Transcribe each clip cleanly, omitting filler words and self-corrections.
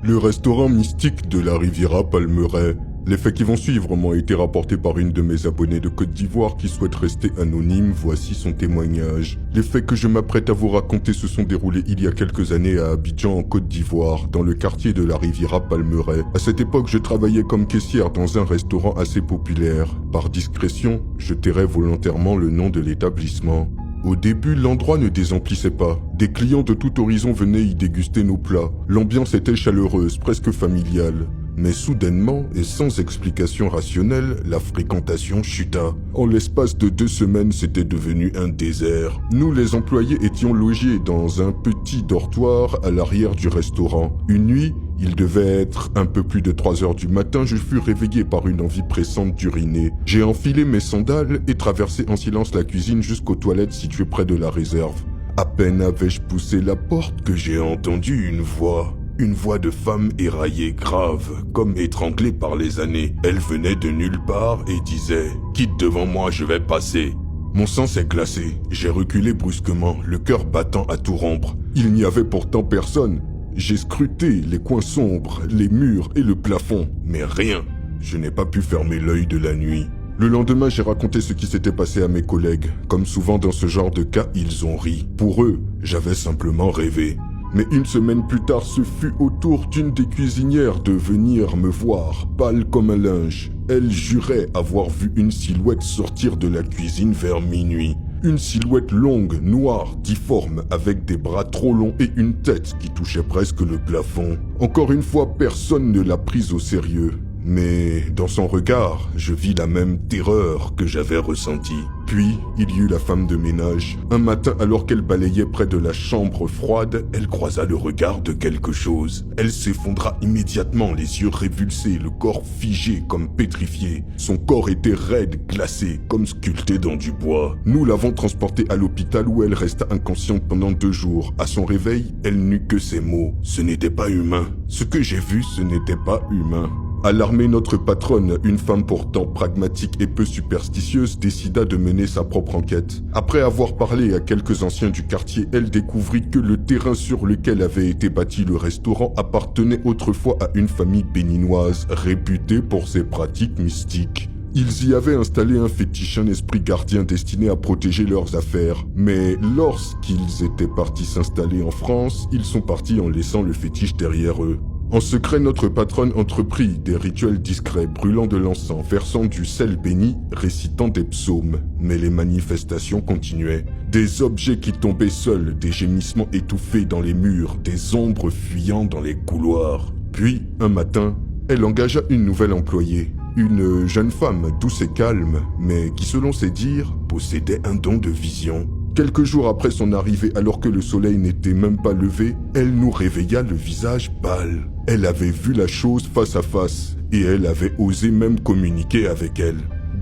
Le restaurant mystique de la Riviera Palmeraie. Les faits qui vont suivre m'ont été rapportés par une de mes abonnées de Côte d'Ivoire qui souhaite rester anonyme. Voici son témoignage. Les faits que je m'apprête à vous raconter se sont déroulés il y a quelques années à Abidjan en Côte d'Ivoire, dans le quartier de la Riviera Palmeraie. À cette époque, je travaillais comme caissière dans un restaurant assez populaire. Par discrétion, je tairai volontairement le nom de l'établissement. Au début, l'endroit ne désemplissait pas. Des clients de tout horizon venaient y déguster nos plats. L'ambiance était chaleureuse, presque familiale. Mais soudainement, et sans explication rationnelle, la fréquentation chuta. En l'espace de 2 semaines, c'était devenu un désert. Nous, les employés, étions logés dans un petit dortoir à l'arrière du restaurant. Une nuit, il devait être un peu plus de 3 heures du matin, je fus réveillé par une envie pressante d'uriner. J'ai enfilé mes sandales et traversé en silence la cuisine jusqu'aux toilettes situées près de la réserve. À peine avais-je poussé la porte que j'ai entendu une voix. Une voix de femme éraillée, grave, comme étranglée par les années. Elle venait de nulle part et disait « Quitte devant moi, je vais passer ». Mon sang s'est glacé. J'ai reculé brusquement, le cœur battant à tout rompre. Il n'y avait pourtant personne. J'ai scruté les coins sombres, les murs et le plafond, mais rien. Je n'ai pas pu fermer l'œil de la nuit. Le lendemain, j'ai raconté ce qui s'était passé à mes collègues. Comme souvent dans ce genre de cas, ils ont ri. Pour eux, j'avais simplement rêvé. Mais une semaine plus tard, ce fut au tour d'une des cuisinières de venir me voir, pâle comme un linge. Elle jurait avoir vu une silhouette sortir de la cuisine vers minuit. Une silhouette longue, noire, difforme, avec des bras trop longs et une tête qui touchait presque le plafond. Encore une fois, personne ne l'a prise au sérieux. Mais dans son regard, je vis la même terreur que j'avais ressentie. Puis, il y eut la femme de ménage. Un matin, alors qu'elle balayait près de la chambre froide, elle croisa le regard de quelque chose. Elle s'effondra immédiatement, les yeux révulsés, le corps figé comme pétrifié. Son corps était raide, glacé, comme sculpté dans du bois. Nous l'avons transportée à l'hôpital où elle resta inconsciente pendant 2 jours. À son réveil, elle n'eut que ces mots. Ce n'était pas humain. Ce que j'ai vu, ce n'était pas humain. Alarmée, notre patronne, une femme pourtant pragmatique et peu superstitieuse, décida de mener sa propre enquête. Après avoir parlé à quelques anciens du quartier, elle découvrit que le terrain sur lequel avait été bâti le restaurant appartenait autrefois à une famille béninoise réputée pour ses pratiques mystiques. Ils y avaient installé un fétiche, un esprit gardien destiné à protéger leurs affaires. Mais lorsqu'ils étaient partis s'installer en France, ils sont partis en laissant le fétiche derrière eux. En secret, notre patronne entreprit des rituels discrets, brûlant de l'encens, versant du sel béni, récitant des psaumes. Mais les manifestations continuaient. Des objets qui tombaient seuls, des gémissements étouffés dans les murs, des ombres fuyant dans les couloirs. Puis, un matin, elle engagea une nouvelle employée. Une jeune femme douce et calme, mais qui, selon ses dires, possédait un don de vision. Quelques jours après son arrivée, alors que le soleil n'était même pas levé, elle nous réveilla le visage pâle. Elle avait vu la chose face à face, et elle avait osé même communiquer avec elle.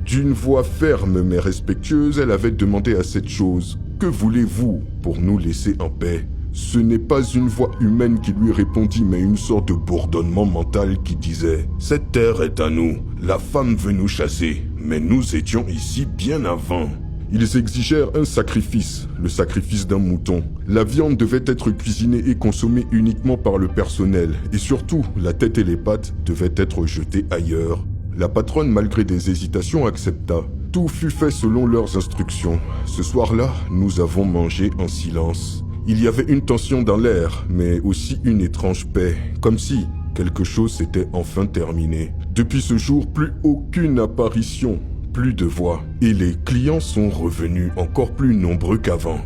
D'une voix ferme mais respectueuse, elle avait demandé à cette chose « Que voulez-vous pour nous laisser en paix ?» Ce n'est pas une voix humaine qui lui répondit, mais une sorte de bourdonnement mental qui disait « Cette terre est à nous, la femme veut nous chasser, mais nous étions ici bien avant. » Ils exigèrent un sacrifice, le sacrifice d'un mouton. La viande devait être cuisinée et consommée uniquement par le personnel, et surtout, la tête et les pattes devaient être jetées ailleurs. La patronne, malgré des hésitations, accepta. Tout fut fait selon leurs instructions. Ce soir-là, nous avons mangé en silence. Il y avait une tension dans l'air, mais aussi une étrange paix, comme si quelque chose s'était enfin terminé. Depuis ce jour, plus aucune apparition. Plus de voix, et les clients sont revenus encore plus nombreux qu'avant.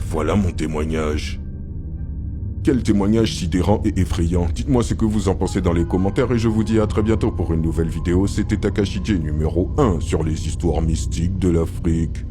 Voilà mon témoignage. Quel témoignage sidérant et effrayant. Dites-moi ce que vous en pensez dans les commentaires et je vous dis à très bientôt pour une nouvelle vidéo. C'était Takashi J numéro 1 sur les histoires mystiques de l'Afrique.